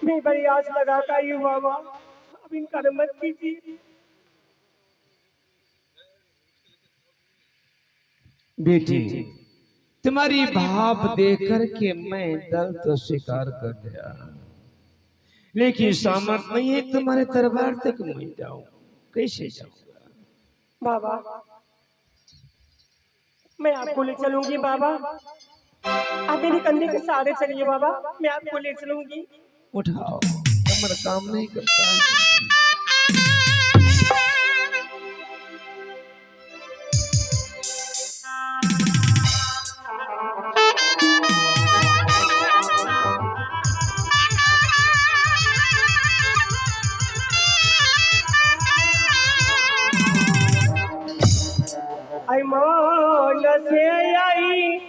मैं बड़ी आस लगा कर आई हूँ बाबा, अब इनका मत कीजिए। बेटी, तुम्हारी भाव देख करके मैं दर्द तो स्वीकार कर दिया, लेकिन सामर्थ नहीं है तुम्हारे दरबार तक मैं जाऊं। कैसे जाऊंगा बाबा? मैं आपको ले चलूंगी बाबा, आप मेरे कंधे के सहारे चलिए बाबा, मैं आपको ले चलूंगी। उठाओ, कमर काम नहीं करता है। आई मान से आई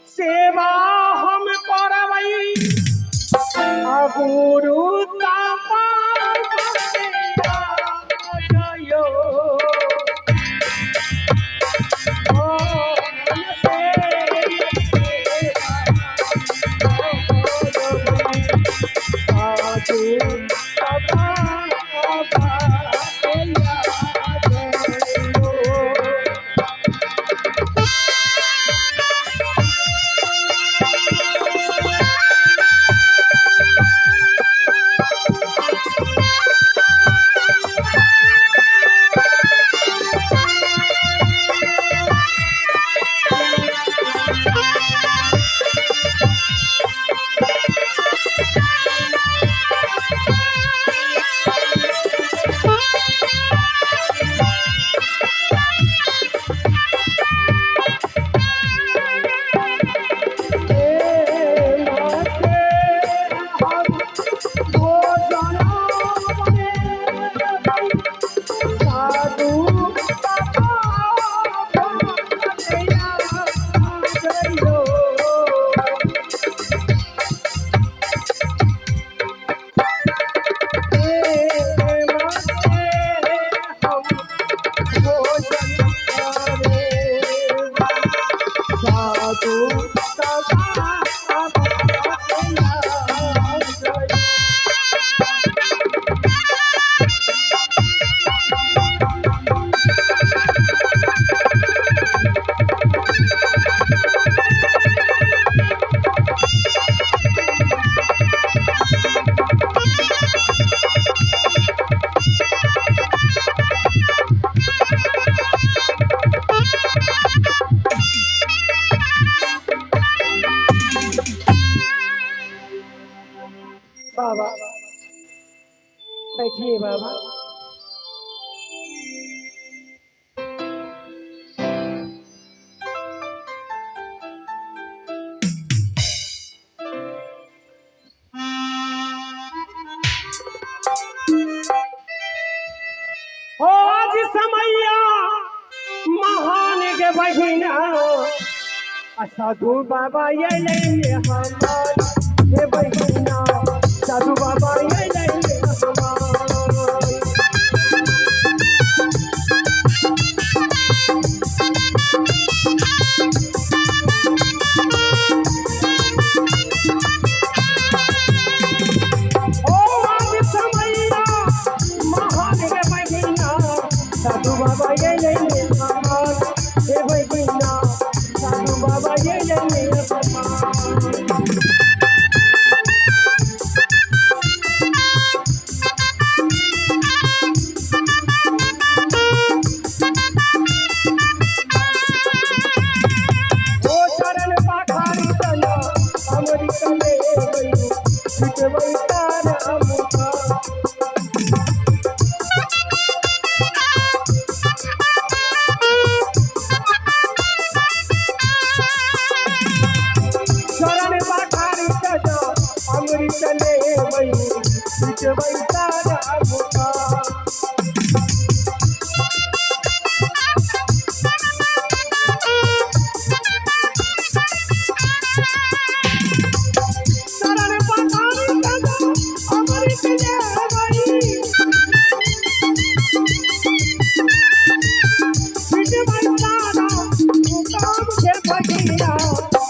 सेवा हम करवई, गुरु का बाबा बैठिए बाबा। ओ आज समैया महान के बहिना साधु बाबा ये ले हमारे बहिना, साधु बाबा ये ले साधु बाबा ये ले हमारे बहिना, साधु बाबा ये ले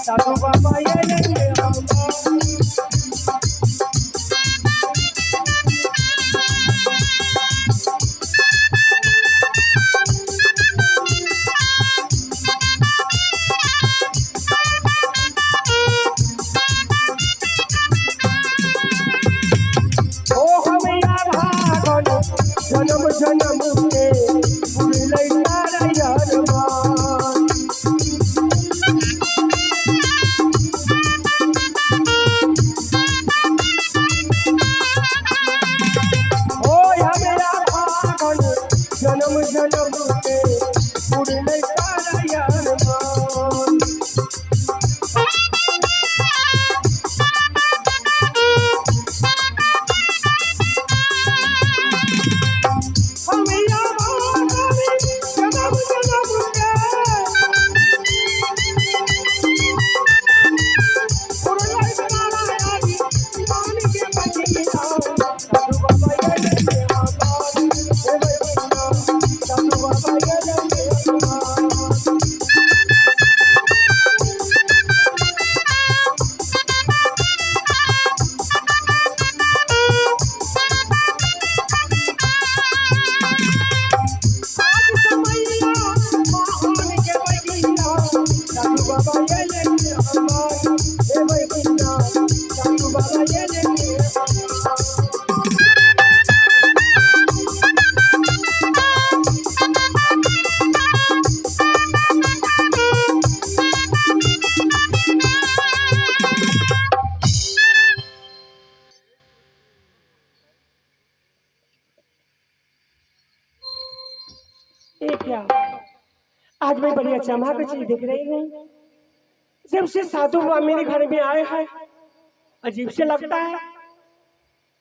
साधु बाबा ये ये क्या, आज मैं बड़ी अचंभा की चीज देख रही हूँ। जब से साधु बाबा मेरे घर में आए हैं, अजीब से लगता है।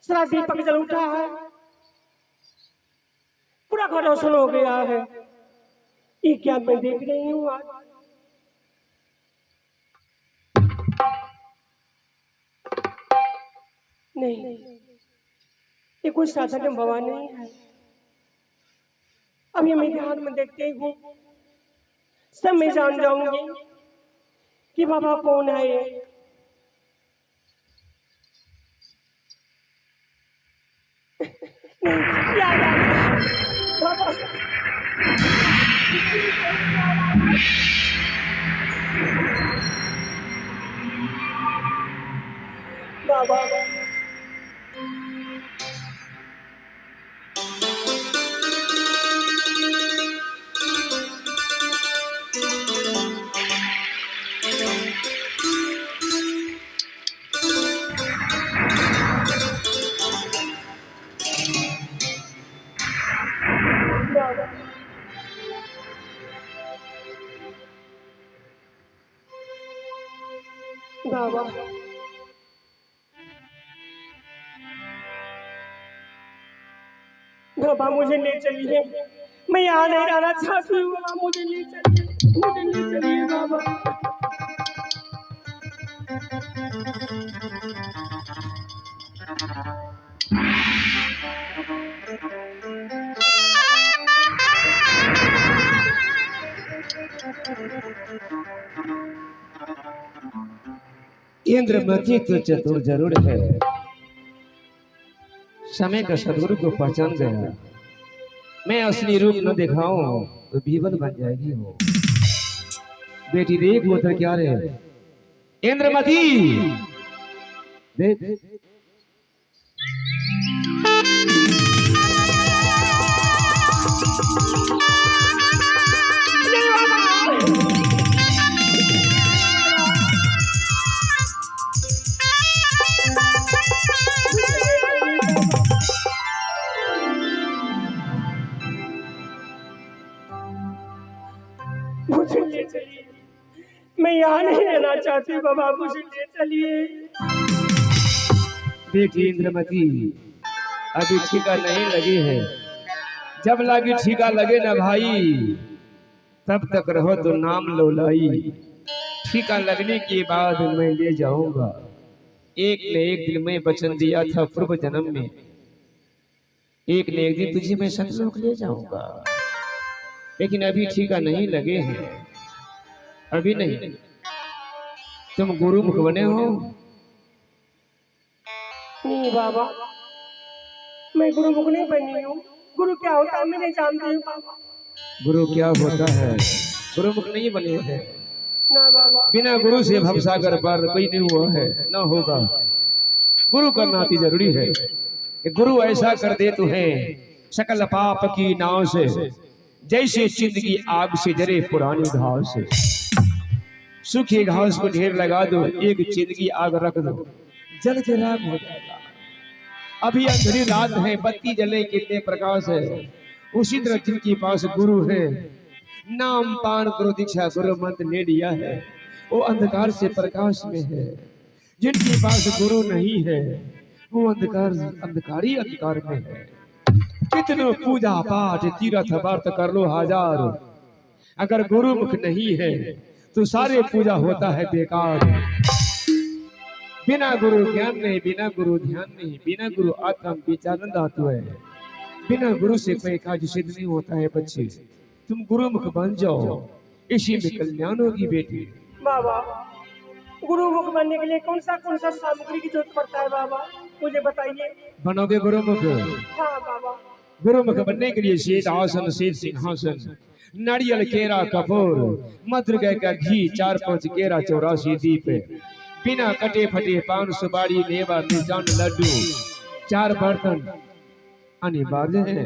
सारा दीपक जल उठा है, पूरा घर रोशन हो गया है। ये क्या मैं देख रही हूँ आज। नहीं, ये कोई साधारण बाबा नहीं है। अब ये मेरे हाथ में देखते ही हूँ, सब मैं जान जाऊंगी कि बाबा कौन है ये। याद आ गया, बाबा। बाबा बाबा बाबा मुझे ले चलिए, मैं यहाँ नहीं रहना चाहती हूँ। बाबा मुझे ले चलिए, मुझे ले चलिए बाबा। इंद्रमती तो चतुर जरूर है, समय का सदगुरु को पहचान गया। मैं असली रूप न दिखाऊं तो बीवन बन जाएगी हो। बेटी देख वो तो क्या रे इंद्रमती, देख मुझे ले चलिए, मैं यहाँ नहीं रहना चाहती बाबा, मुझे ले चलिए। बेटी इंद्रमती, अभी ठीका नहीं लगी है। जब लगी ठीका लगे ना भाई, तब तक रहो तो नाम लो लाई। ठीका लगने के बाद मैं ले जाऊंगा। एक न एक दिन मैं वचन दिया था पूर्व जन्म में, एक न एक दिन तुझे मैं सतलोक ले जाऊंगा। लेकिन अभी ठीका नहीं लगे हैं, अभी नहीं। तुम गुरु मुख बने हो? नहीं बाबा, मैं गुरु मुख नहीं बनी हूँ। गुरु क्या होता है मैं नहीं जानती हूँ बाबा। गुरु क्या होता है? गुरु मुख नहीं बने हैं ना बाबा। बिना गुरु से भवसागर पार कोई नहीं हुआ है, न होगा। गुरु करना अति जरूरी है। गुरु ऐसा कर दे तुम्हें सकल पाप की नाव से, जैसे जिंदगी आग से जरे पुरानी घास से। सूखी घास को ढेर लगा दो, एक जिंदगी आग रख दो, जल के राख हो जाएगा। अभी अंधेरी रात है, बत्ती जले कितने प्रकाश है। उसी तरह जिनके पास गुरु है, नाम पान गुरु दीक्षा गुरु मंत्र ले लिया है, वो अंधकार से प्रकाश में है। जिनके पास गुरु नहीं है, वो अंधकारी अंधकार में है। कितने पूजा पाठ तीर्थ व्रत कर लो हजार, अगर गुरु मुख नहीं है तो सारे पूजा होता है बेकार। बिना गुरु ज्ञान नहीं, बिना गुरु ध्यान नहीं, बिना गुरु आत्म विचारण धातु है। बिना गुरु से कोई कार्य सिद्ध नहीं होता है। बच्चे तुम गुरु मुख बन जाओ, इसी में कल्याण होगी बेटी। बाबा, गुरु मुख बनने के लिए कौन सा सामग्री की जरूरत पड़ता है बाबा, मुझे बताइए। बनोगे गुरु मुख? हाँ बाबा। गुरु मुख बनने के लिए श्वेत आसन, श्वेत सिंहासन, नारियल केरा कपूर, मधुर गाय का घी, 4-5 केरा 84 दीप, बिना कटे फटे पान सुपारी मेवा मिष्ठान लड्डू, 4 बर्तन अनिवार्य है।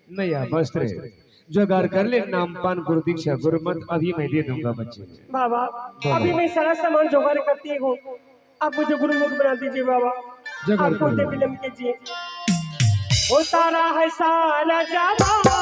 नया वस्त्र जुगाड़ कर ले, नाम पान गुरु दीक्षा गुरु मंत्र अभी मैं दे दूंगा बच्चे। बाबा अभी मैं सारा सामान जुगाड़ करती हूँ, आप मुझे गुरु मुख बना दीजिए बाबा। आप कोई विलम्ब कीजिए। होता रहा है सारा जमाना,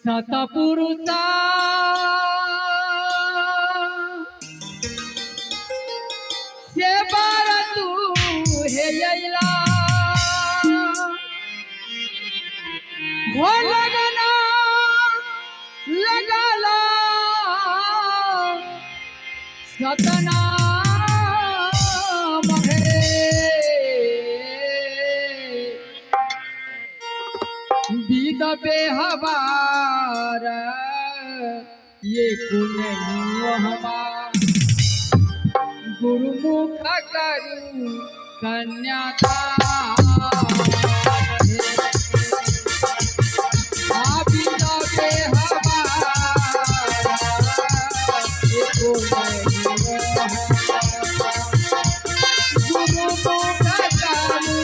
सतपुरुषा से बार तू हे यैला हो लगना लगला सतना बीत बेहबार ये कुनैयो हमार गुरुमुख करू कन्यादान बीत बेहबार ये कुनैयो गुरुमुख करू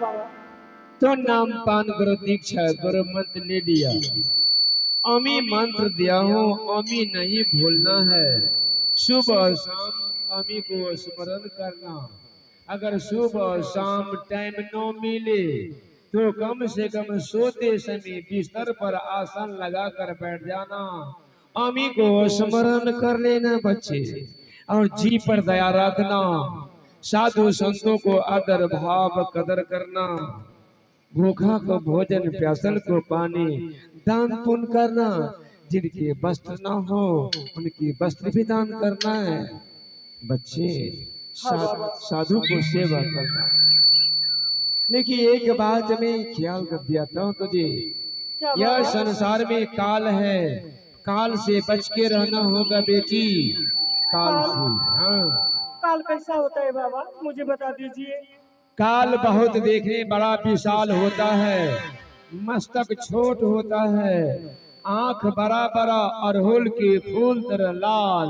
बाबा। तो नाम पान करो, दीक्षा करो, मंत्र ले लिया, अमी मंत्र दिया हो, अमी नहीं भूलना है। सुबह शाम अमी को स्मरण करना। अगर सुबह शाम टाइम न मिले तो कम से कम सोते समय बिस्तर पर आसन लगा कर बैठ जाना, अमी को स्मरण कर लेना बच्चे, और जी पर दया रखना, साधु संतों को आदर भाव कदर करना, भूखा को भोजन, प्यासल को पानी, दान पुण्य करना, जिनके वस्त्र न हो उनकी वस्त्र भी दान करना है बच्चे, साधु को सेवा करना। लेकिन एक बात मैं ख्याल कर दिया था तुझे, यह संसार में काल है, काल से बच के रहना होगा बेटी, काल से। हाँ, काल कैसा होता है बाबा, मुझे बता दीजिए। काल बहुत देखने बड़ा विशाल होता है, मस्तक छोट होता है, आंख बड़ा बड़ा, अरहुल के फूल तरह लाल,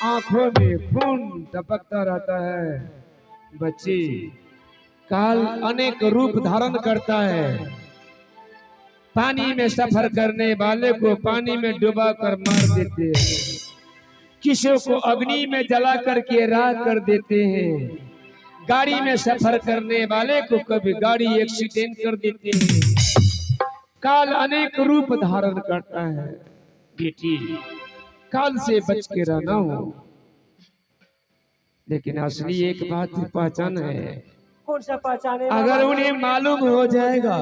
आंखों में खून टपकता रहता है बच्चे। काल अनेक रूप धारण करता है, पानी में सफर करने वाले को पानी में डुबा कर मार देते हैं, किसी को अग्नि में जला करके राख कर देते हैं, गाड़ी में सफर करने वाले को कभी गाड़ी एक्सीडेंट कर देते हैं। काल अनेक रूप धारण करता है बेटी, काल से बच के रहना हो। लेकिन असली एक बात पहचान है, कौन सा पहचाने? अगर उन्हें मालूम हो जाएगा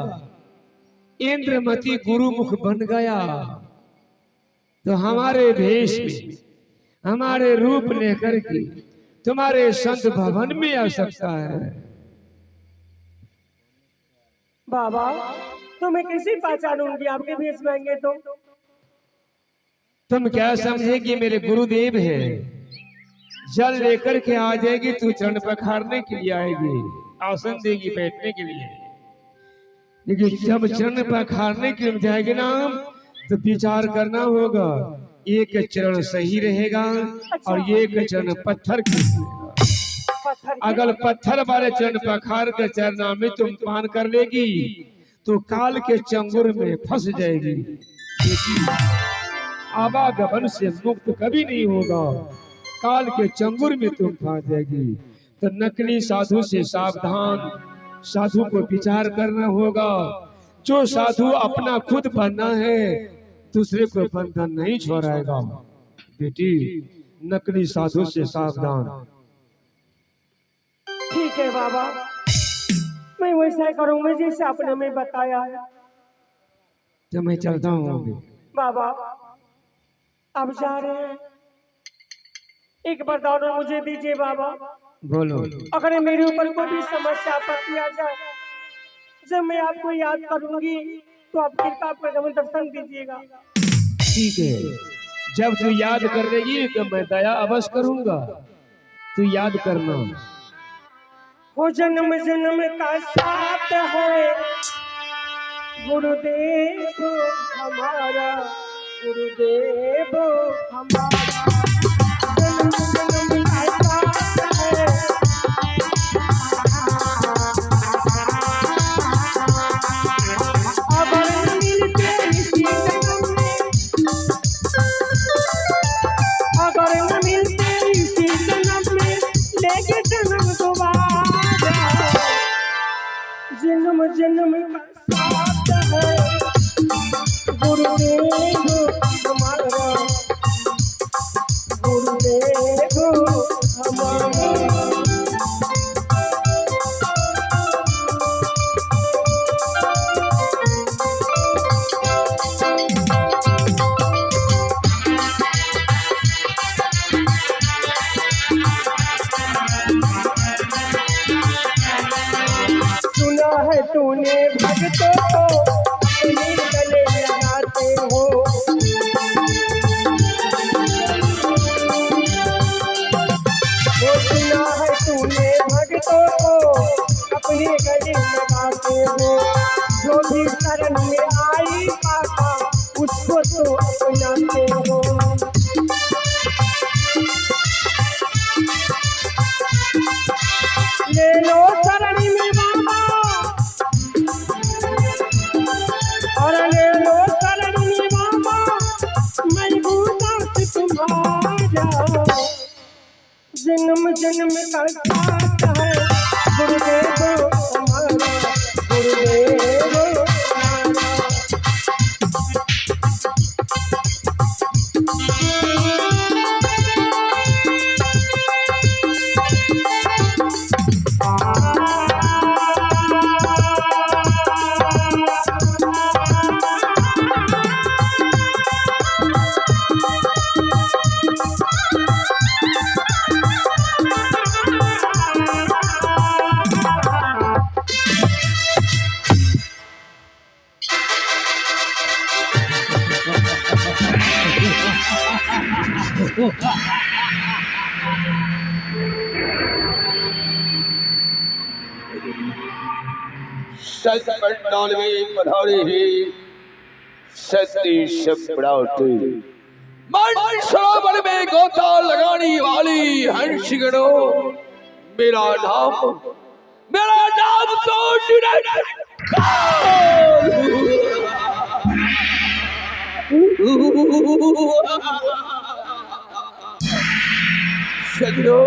इंद्रमती गुरुमुख बन गया तो हमारे भेष में, हमारे रूप लेकर के तुम्हारे संत भवन में आ सकता है। बाबा तो मैं कैसे पहचानूंगी आपके भेष में आएंगे तो? तुम क्या समझेगी मेरे गुरुदेव है, जल लेकर के आ जाएगी, तू चरण पखारने के लिए आएगी, आसन देगी बैठने के लिए, लेकिन जब चरण पखारने के लिए जाएगी ना तो विचार करना होगा, एक चरण सही रहेगा और एक चरण पत्थर की रहेगा। अगर पत्थर वाले चरण पखार के चरणा में तुम पान कर लेगी तो काल के चंगुर में फंस जाएगी, आवागमन से मुक्त कभी नहीं होगा, काल के चंगुर में तुम फंस जाएगी। तो नकली साधु से सावधान, साधु को विचार करना होगा। जो साधु अपना खुद बनना है दूसरे को बंधन नहीं छोड़ाएगा बेटी, नकली साधु से सावधान। ठीक है बाबा, मैं वैसा करूंगा जैसे आपने हमें बताया है। तो मैं चलता हूँ बाबा, आप जा रहे हैं, एक वरदान मुझे दीजिए बाबा। बोलो। अगर मेरे ऊपर कोई भी समस्या आपत्ति आ जाए, जब मैं आपको याद करूंगी तो आप कृपा कर दर्शन दीजिएगा। ठीक है, जब तू याद कर लेगी तो मैं दया अवश्य करूंगा, तू याद करना। हो जन्म जन्म का साथ है गुरुदेव हमारा, गुरुदेव हमारा, जन्म जन्म का साथ है। अगर मिलते इसी जन्म में, अगर न मिलते इसी जन्म में, लेके जन्म दोबारा, जन्म जन्म का साथ है गुरुदेव हमारा, गुरुदेव हमारा। सुना है तूने भक्तों को अपने गले लगाते हो, वो सुना है तूने भक्तों को अपने गले लगाते हो, जो भी शरण में आई पाता उसको तो अपनाते हो। ले लो शरण में बाबा, जन्म करता है गुरुदेव हमारा, गुरुदेव हमारा। सच पंडाल में पधारे हैं सती सपड़ाते मन सरोवर में गोता लगाने वाली हंसगणो। मेरा नाम तो सजनो,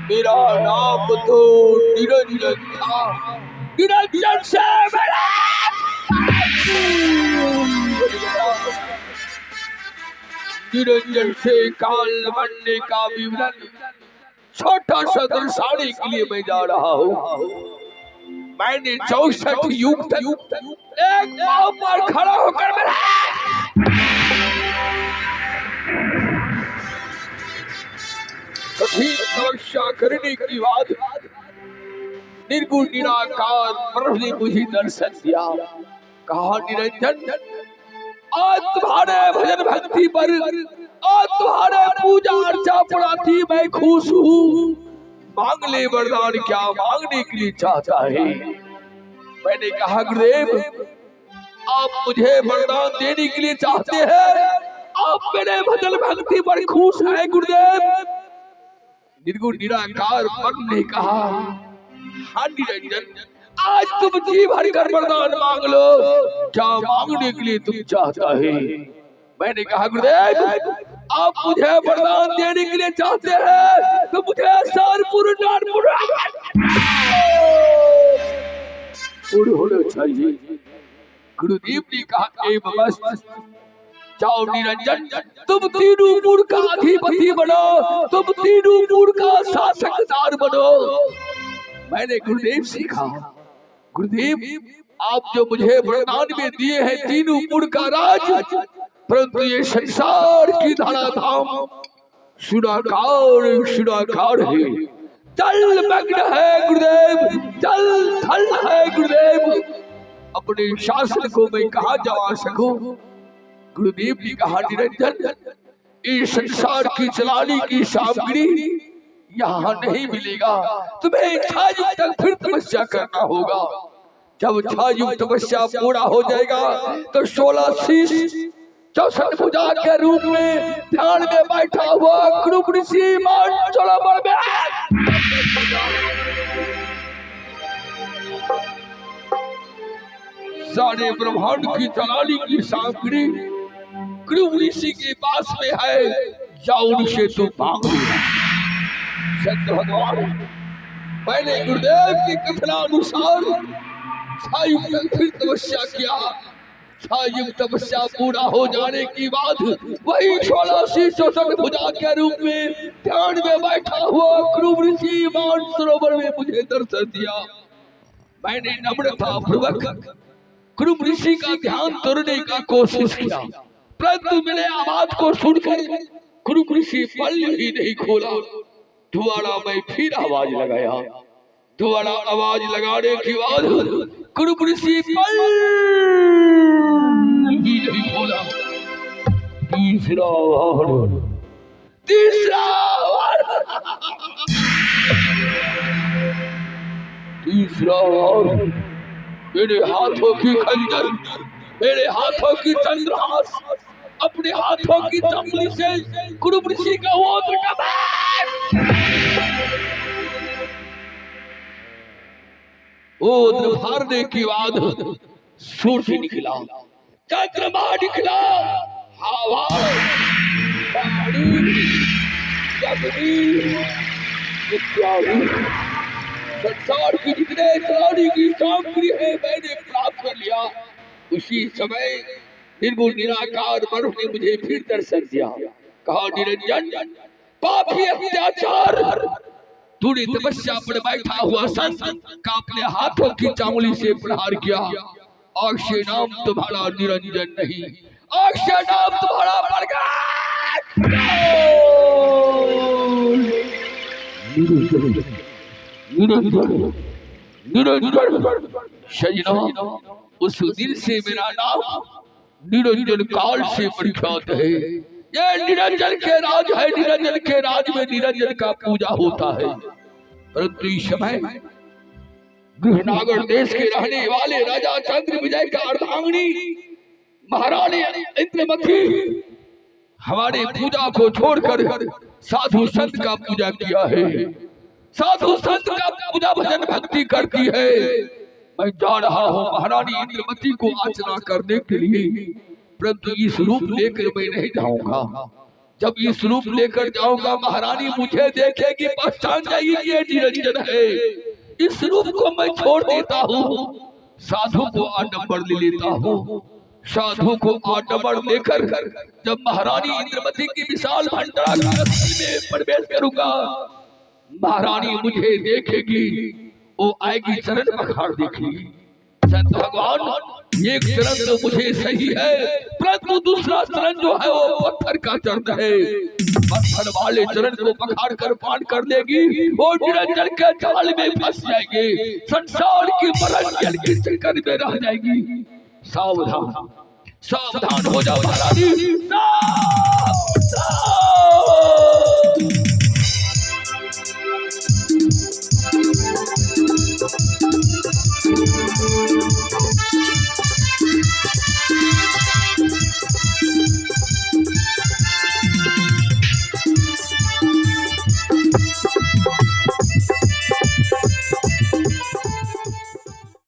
मेरा नाम तो निरंजन था। निरंजन से मेरा निरंजन से काल बनने का विवरण छोटा सा दर्शाने के लिए मैं जा रहा हूँ। मैंने 64 युग तक एक पांव पर खड़ा होकर मेरा कठिन तपस्या करने के बाद निर्गुण निराकार प्रभु ने मुझे दर्शन दिया। कहा निरंजन, आज तुम्हारे भजन भक्ति पर, आज तुम्हारे पूजा अर्चा पढ़ाती मैं खुश हूँ। मांग ले वरदान, क्या मांगने के लिए चाहता है? मैंने कहा गुरुदेव, आप मुझे वरदान देने के लिए चाहते हैं, आप मेरे भजन भक्ति पर खुश हैं गुरुदेव। निर्गुण निराकार पर ने कहा, हाँ निरंजन, आज तुम जी भर कर वरदान मांग लो, क्या मांगने के लिए तुम चाहता है? मैंने कहा गुरुदेव, आप मुझे वरदान देने के लिए चाहते हैं तो मुझे सारपुर नारपुर होना चाहिए। गुरुदेव ने कहा एवं मस्त, जाओ निरंजन, तुम तीनों पुर का अधिपति बनो, तुम तीनों पुर का शासकदार बनो। मैंने गुरुदेव से कहा, गुरुदेव आप जो मुझे वरदान में दिए हैं तीनों पुर का राज, परंतु ये संसार की धरा धाम सुनाकार है, जल मग्न है गुरुदेव, जल थल है गुरुदेव। अपने शासन को मैं कहाँ जमा सकूं? गुरुदेव ने कहा निरंजन, इस संसार की चलाने की सामग्री यहाँ नहीं मिलेगा, तुम्हें 6 युग तक फिर तपस्या करना होगा। जब 6 युग तपस्या पूरा हो जाएगा तो 16 शीश 64 भुजा के रूप में ध्यान में बैठा हुआ कृप ऋषि मानसरोवर में सारे ब्रह्मांड की चलाने की सामग्री कृप ऋषि के पास में है, जाओ उनसे तो मांग लो। सत्य भगवान, मैंने गुरुदेव की कथनानुसार 6 युग तक फिर तपस्या किया। 6 युग तपस्या पूरा हो जाने के बाद वही 16 शीश 64 भुजा के रूप में ध्यान में बैठा हुआ कृप ऋषि मानसरोवर में मुझे दर्शन दिया। मैंने नम्रता पूर्वक कृप ऋषि का ध्यान तोड़ने का कोशिश किया, परंतु मेरे आवाज को सुनकर कृप ऋषि पल ही नहीं खोला। दोबारा मैं फिर आवाज लगाया, दोबारा आवाज लगाने के बाद कृप ऋषि पल ही नहीं खोला। तीसरा मेरे हाथों की खंजर, मेरे हाथों की चंद्रहास, अपने हाथों की चमड़ी से कृप ऋषि का वो फाड़ने के बाद सूर्य निकला, चंद्रमा निकला, हवा, पानी, इत्यादि संसार की जितने चलाने की सामग्री है मैंने प्राप्त कर लिया। उसी समय निर्गुण निराकार ब्रह्म ने मुझे फिर दर्शन दिया। कहा निरंजन पापी अत्याचार, तूने तपस्या पर बैठा हुआ संत का अपने हाथों की चांगुली से प्रहार किया। अक्षय नाम तुम्हारा निरंजन नहीं, अक्षय नाम तुम्हारा सजना। उस दिन से मेरा नाम निरंजन काल से प्रख्यात है। ये निरंजन के राज है, निरंजन के राज में निरंजन का पूजा होता है। परंतु इस समय गृहनागर देश के रहने वाले राजा चंद्र विजय का अर्धांगिनी महारानी इंद्रमती हमारे पूजा को छोड़कर साधु संत का पूजा किया है। साधु संत का पूजा भजन भक्ति करती है। मैं जा रहा हूँ महारानी इंद्रमती को अर्चना करने के लिए, परंतु इस रूप लेकर मैं नहीं जाऊंगा। जब इस रूप लेकर जाऊंगा महारानी मुझे देखेगी, पहचान जाएगी कि ये निरंजन है। इस रूप को मैं छोड़ देता हूँ, साधु को आडंबर ले लेता हूँ। साधु को आडंबर लेकर जब महारानी इंद्रमती की विशाल भंडारा में प्रवेश करूंगा, महारानी मुझे देखेगी, वो आएगी चरण पखाड़ देखेगी। संत भगवान एक चरण तो मुझे सही है, परंतु दूसरा चरण जो है वो पत्थर का चरण है। पत्थर वाले चरण को पखाड़ कर पान कर लेगी, वो निरंजन के जाल में फंस जाएगी, संसार की मरण जल के चक्कर में रह जाएगी। सावधान सावधान हो जाओ महारानी।